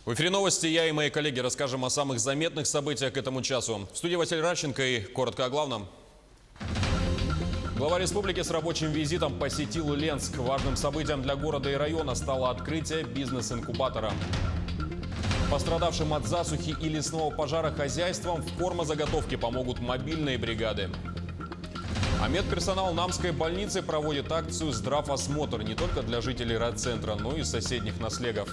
В эфире новости. Я и мои коллеги расскажем о самых заметных событиях к этому часу. В студии Василий Радченко и коротко о главном. Глава республики с рабочим визитом посетил Ленск. Важным событием для города и района стало открытие бизнес-инкубатора. Пострадавшим от засухи и лесного пожара хозяйствам в кормозаготовке помогут мобильные бригады. А медперсонал Намской больницы проводит акцию «Здравосмотр» не только для жителей райцентра, но и соседних наслегов.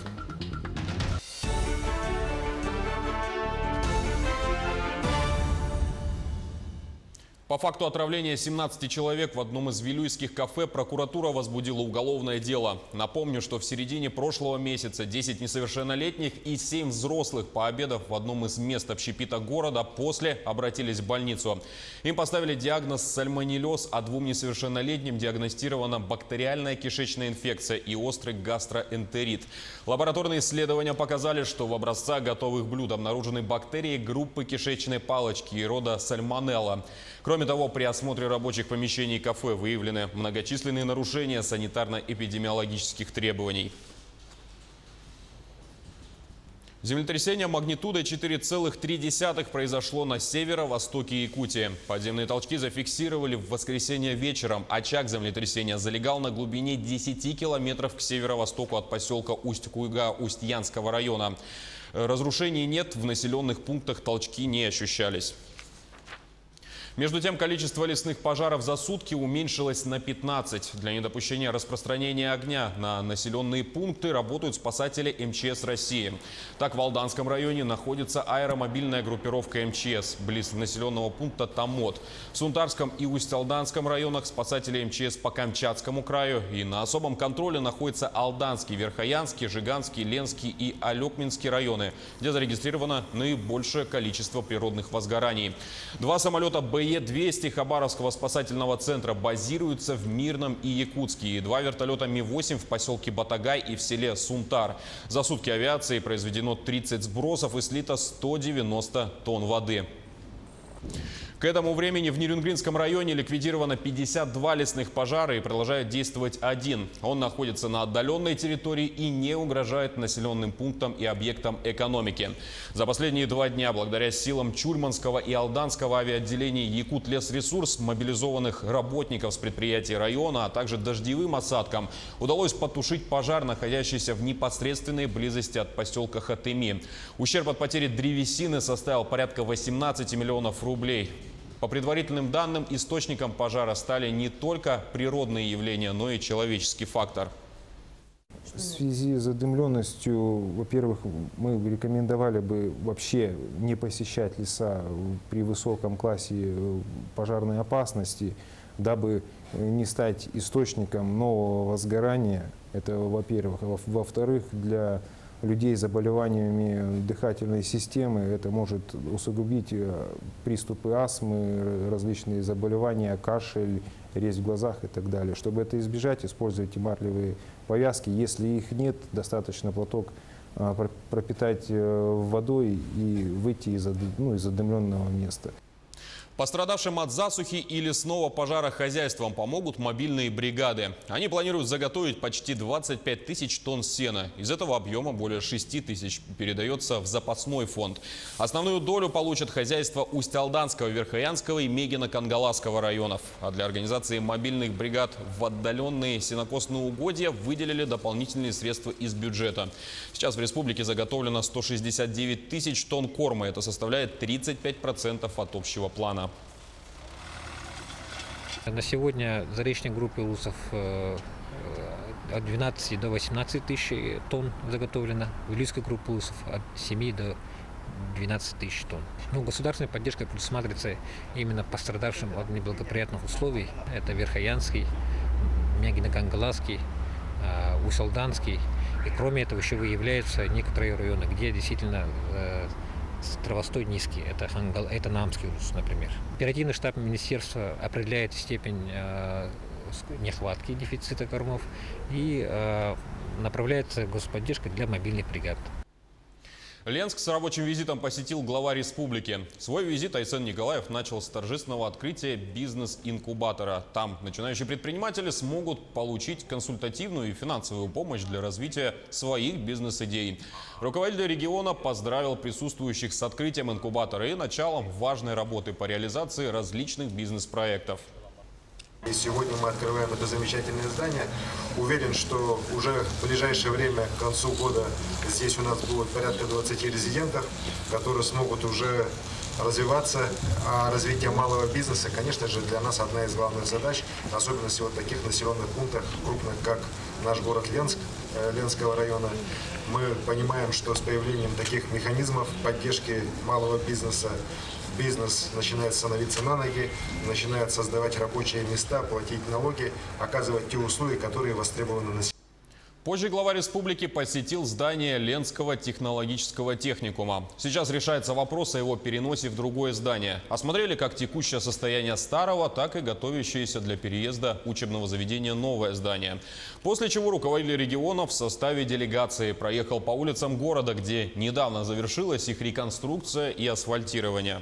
По факту отравления 17 человек в одном из вилюйских кафе прокуратура возбудила уголовное дело. Напомню, что в середине прошлого месяца 10 несовершеннолетних и 7 взрослых, пообедав в одном из мест общепита города, после обратились в больницу. Им поставили диагноз сальмонеллез, а 2 несовершеннолетним диагностирована бактериальная кишечная инфекция и острый гастроэнтерит. Лабораторные исследования показали, что в образцах готовых блюд обнаружены бактерии группы кишечной палочки и рода сальмонелла. Кроме того, при осмотре рабочих помещений кафе выявлены многочисленные нарушения санитарно-эпидемиологических требований. Землетрясение магнитудой 4,3 произошло на северо-востоке Якутии. Подземные толчки зафиксировали в воскресенье вечером. Очаг землетрясения залегал на глубине 10 километров к северо-востоку от поселка Усть-Куйга Устьянского района. Разрушений нет, в населенных пунктах толчки не ощущались. Между тем, количество лесных пожаров за сутки уменьшилось на 15. Для недопущения распространения огня на населенные пункты работают спасатели МЧС России. Так, в Алданском районе находится аэромобильная группировка МЧС близ населенного пункта Томот. В Сунтарском и Усть-Алданском районах спасатели МЧС по Камчатскому краю. И на особом контроле находятся Алданский, Верхоянский, Жиганский, Ленский и Алекминский районы, где зарегистрировано наибольшее количество природных возгораний. 2 самолета БЕ-200 Хабаровского спасательного центра базируются в Мирном и Якутске. И 2 вертолета Ми-8 в поселке Батагай и в селе Сунтар. За сутки авиации произведено 30 сбросов и слито 190 тонн воды. К этому времени в Нерюнгринском районе ликвидировано 52 лесных пожара и продолжает действовать один. Он находится на отдаленной территории и не угрожает населенным пунктам и объектам экономики. За последние 2 дня, благодаря силам Чурманского и Алданского авиаотделений Якутлесресурс, мобилизованных работников с предприятий района, а также дождевым осадкам, удалось потушить пожар, находящийся в непосредственной близости от поселка Хатыми. Ущерб от потери древесины составил порядка 18 миллионов рублей. По предварительным данным, источником пожара стали не только природные явления, но и человеческий фактор. В связи с задымленностью, во-первых, мы рекомендовали бы вообще не посещать леса при высоком классе пожарной опасности, дабы не стать источником нового возгорания. Это во-первых. Во-вторых, для людей с заболеваниями дыхательной системы это может усугубить приступы астмы, различные заболевания, кашель, резь в глазах и так далее. Чтобы это избежать, используйте марлевые повязки. Если их нет, достаточно платок пропитать водой и выйти из задымленного места. Пострадавшим от засухи и лесного пожара хозяйствам помогут мобильные бригады. Они планируют заготовить почти 25 тысяч тонн сена. Из этого объема более 6 тысяч передается в запасной фонд. Основную долю получат хозяйства Усть-Алданского, Верхоянского и Мегино-Кангаласского районов. А для организации мобильных бригад в отдаленные сенокосные угодья выделили дополнительные средства из бюджета. Сейчас в республике заготовлено 169 тысяч тонн корма. Это составляет 35% от общего плана. На сегодня заречной группы улусов от 12 до 18 тысяч тонн заготовлено. В Вилюйской группе улусов от 7 до 12 тысяч тонн. Государственная поддержка предусматривается именно пострадавшим от неблагоприятных условий. Это Верхоянский, Мегино-Кангаласский, Усть-Алданский. И кроме этого еще выявляются некоторые районы, где действительно травостой низкий. Это Намский улус, например. Оперативный штаб министерства определяет степень нехватки, дефицита кормов и направляется господдержка для мобильных бригад. Ленск с рабочим визитом посетил глава республики. Свой визит Айсен Николаев начал с торжественного открытия бизнес-инкубатора. Там начинающие предприниматели смогут получить консультативную и финансовую помощь для развития своих бизнес-идей. Руководитель региона поздравил присутствующих с открытием инкубатора и началом важной работы по реализации различных бизнес-проектов. И сегодня мы открываем это замечательное здание. Уверен, что уже в ближайшее время, к концу года, здесь у нас будет порядка 20 резидентов, которые смогут уже развиваться. А развитие малого бизнеса, конечно же, для нас одна из главных задач, особенно в вот таких населенных пунктах, крупных, как наш город Ленск, Ленского района. Мы понимаем, что с появлением таких механизмов поддержки малого бизнеса, бизнес начинает становиться на ноги, начинает создавать рабочие места, платить налоги, оказывать те услуги, которые востребованы населением. Позже глава республики посетил здание Ленского технологического техникума. Сейчас решается вопрос о его переносе в другое здание. Осмотрели как текущее состояние старого, так и готовящееся для переезда учебного заведения новое здание. После чего руководитель региона в составе делегации проехал по улицам города, где недавно завершилась их реконструкция и асфальтирование.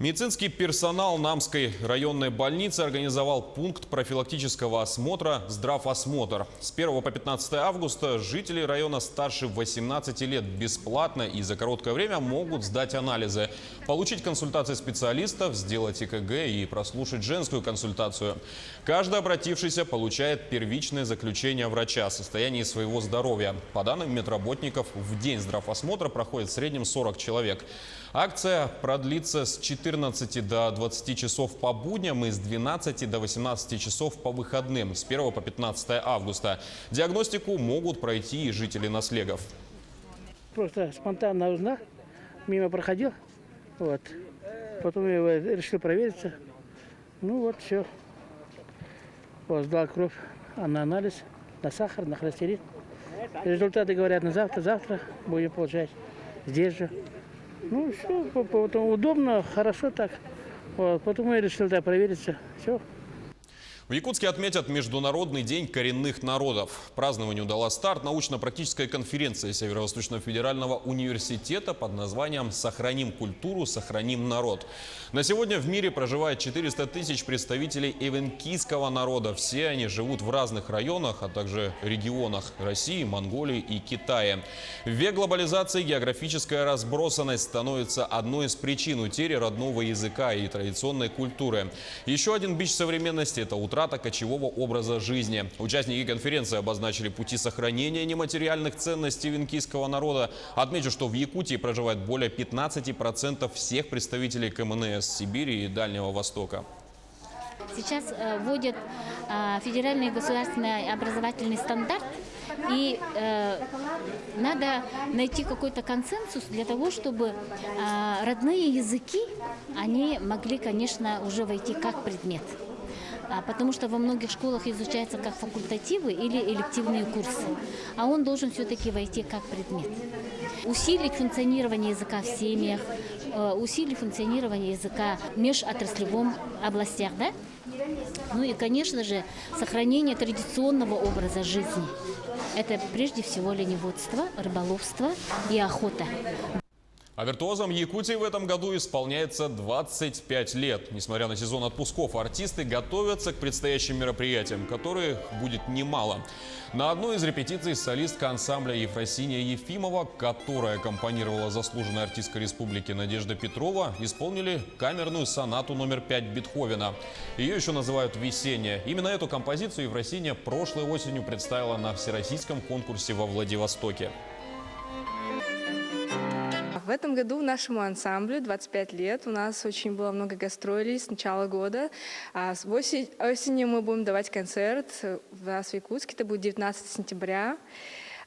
Медицинский персонал Намской районной больницы организовал пункт профилактического осмотра «Здравосмотр». С 1 по 15 августа жители района старше 18 лет бесплатно и за короткое время могут сдать анализы, получить консультации специалистов, сделать ЭКГ и прослушать женскую консультацию. Каждый обратившийся получает первичное заключение врача о состоянии своего здоровья. По данным медработников, в день здравосмотра проходит в среднем 40 человек. Акция продлится с 14 до 20 часов по будням и с 12 до 18 часов по выходным с 1 по 15 августа. Диагностику могут пройти и жители Наслегов. Просто спонтанно узнал, мимо проходил, вот. Потом я решил провериться. Ну вот, все. Вот, сдал кровь на анализ, на сахар, на холестерин. Результаты говорят на завтра будем получать здесь же. Ну, все, потом удобно, хорошо так. Вот, потом я решил провериться. Все. В Якутске отметят Международный день коренных народов. Празднованию дала старт научно-практическая конференция Северо-Восточного федерального университета под названием «Сохраним культуру, сохраним народ». На сегодня в мире проживает 400 тысяч представителей эвенкийского народа. Все они живут в разных районах, а также регионах России, Монголии и Китая. В век глобализации географическая разбросанность становится одной из причин утери родного языка и традиционной культуры. Еще один бич современности – это утрата кочевого образа жизни. Участники конференции обозначили пути сохранения нематериальных ценностей эвенкийского народа. Отмечу, что в Якутии проживает более 15% всех представителей КМНС Сибири и Дальнего Востока. Сейчас вводят федеральный государственный образовательный стандарт, и надо найти какой-то консенсус для того, чтобы родные языки, они могли, конечно, уже войти как предмет. Потому что во многих школах изучается как факультативы или элективные курсы, а он должен все-таки войти как предмет. Усилить функционирование языка в семьях, усилить функционирование языка в межотраслевом областях, да? Ну и, конечно же, сохранение традиционного образа жизни. Это прежде всего оленеводство, рыболовство и охота. А виртуозам Якутии в этом году исполняется 25 лет. Несмотря на сезон отпусков, артисты готовятся к предстоящим мероприятиям, которых будет немало. На одной из репетиций солистка ансамбля Ефросинья Ефимова, которая аккомпанировала заслуженной артисткой республики Надежда Петрова, исполнили камерную сонату номер 5 Бетховена. Ее еще называют «Весенняя». Именно эту композицию Ефросинья прошлой осенью представила на всероссийском конкурсе во Владивостоке. В этом году нашему ансамблю 25 лет. У нас очень было много гастролей с начала года. А с осенью мы будем давать концерт у нас в Якутске. Это будет 19 сентября.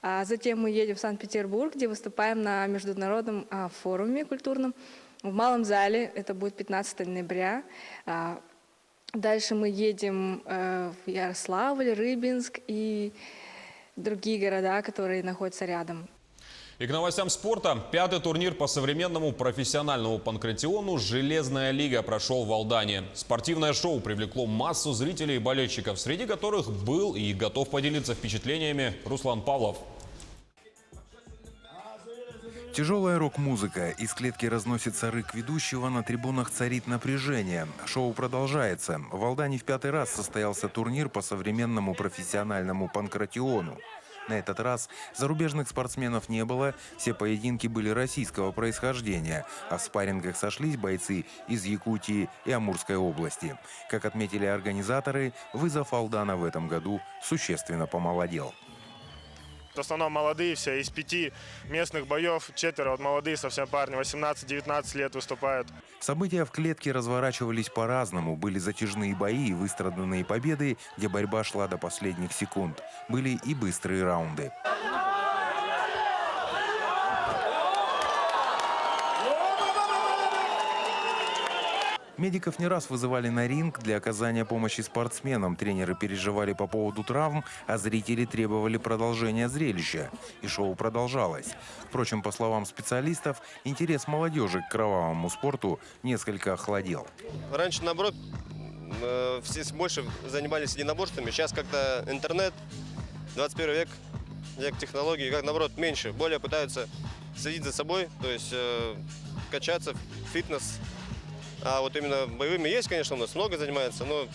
А затем мы едем в Санкт-Петербург, где выступаем на международном форуме культурном. В Малом зале это будет 15 ноября. Дальше мы едем в Ярославль, Рыбинск и другие города, которые находятся рядом. И к новостям спорта. Пятый турнир по современному профессиональному панкратиону «Железная лига» прошел в Алдане. Спортивное шоу привлекло массу зрителей и болельщиков, среди которых был и готов поделиться впечатлениями Руслан Павлов. Тяжелая рок-музыка, из клетки разносится рык ведущего, на трибунах царит напряжение. Шоу продолжается. В Алдане в 5-й раз состоялся турнир по современному профессиональному панкратиону. На этот раз зарубежных спортсменов не было, все поединки были российского происхождения, а в спаррингах сошлись бойцы из Якутии и Амурской области. Как отметили организаторы, вызов Алдана в этом году существенно помолодел. В основном молодые все, из 5 местных боев 4 вот молодые совсем парни, 18-19 лет выступают. События в клетке разворачивались по-разному. Были затяжные бои и выстраданные победы, где борьба шла до последних секунд. Были и быстрые раунды. Медиков не раз вызывали на ринг для оказания помощи спортсменам. Тренеры переживали по поводу травм, а зрители требовали продолжения зрелища. И шоу продолжалось. Впрочем, по словам специалистов, интерес молодежи к кровавому спорту несколько охладел. Раньше, наоборот, все больше занимались единоборствами. Сейчас как-то интернет, 21 век, век технологий, как наоборот меньше. Более пытаются следить за собой, то есть качаться, фитнес. А вот именно боевыми есть, конечно, у нас много занимается, но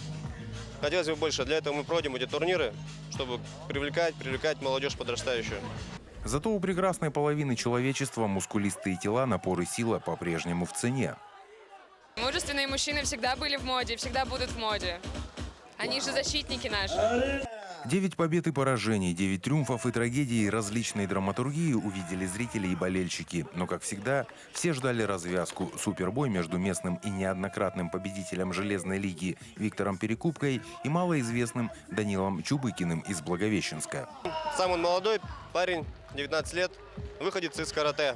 хотелось бы больше. Для этого мы проводим эти турниры, чтобы привлекать молодежь подрастающую. Зато у прекрасной половины человечества мускулистые тела, напор и сила по-прежнему в цене. Мужественные мужчины всегда были в моде, всегда будут в моде. Они же защитники наши. 9 побед и поражений, 9 триумфов и трагедий различной драматургии увидели зрители и болельщики. Но, как всегда, все ждали развязку. Супербой между местным и неоднократным победителем Железной лиги Виктором Перекупкой и малоизвестным Данилом Чубыкиным из Благовещенска. Сам он молодой парень, 19 лет, выходец из карате.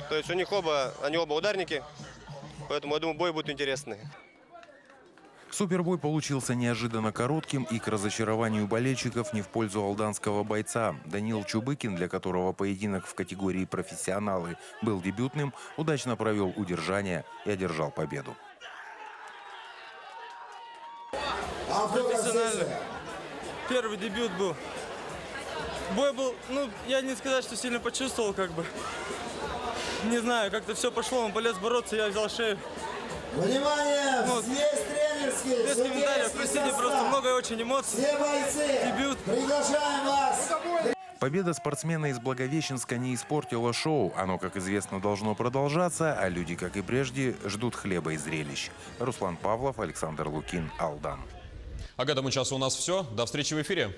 То есть они оба ударники, поэтому, я думаю, бой будет интересный. Супербой получился неожиданно коротким и, к разочарованию болельщиков, не в пользу алданского бойца. Данил Чубыкин, для которого поединок в категории профессионалы был дебютным, удачно провел удержание и одержал победу. Профессионально. Первый дебют был. Бой был, я не сказать, что сильно почувствовал, Не знаю, как-то все пошло, он полез бороться, я взял шею. Внимание! Здесь тренерский! Без комментариев, простите, просто много очень эмоций. Все бойцы! Дебют. Приглашаем вас! Победа спортсмена из Благовещенска не испортила шоу. Оно, как известно, должно продолжаться, а люди, как и прежде, ждут хлеба и зрелищ. Руслан Павлов, Александр Лукин, Алдан. А к этому часу у нас все. До встречи в эфире.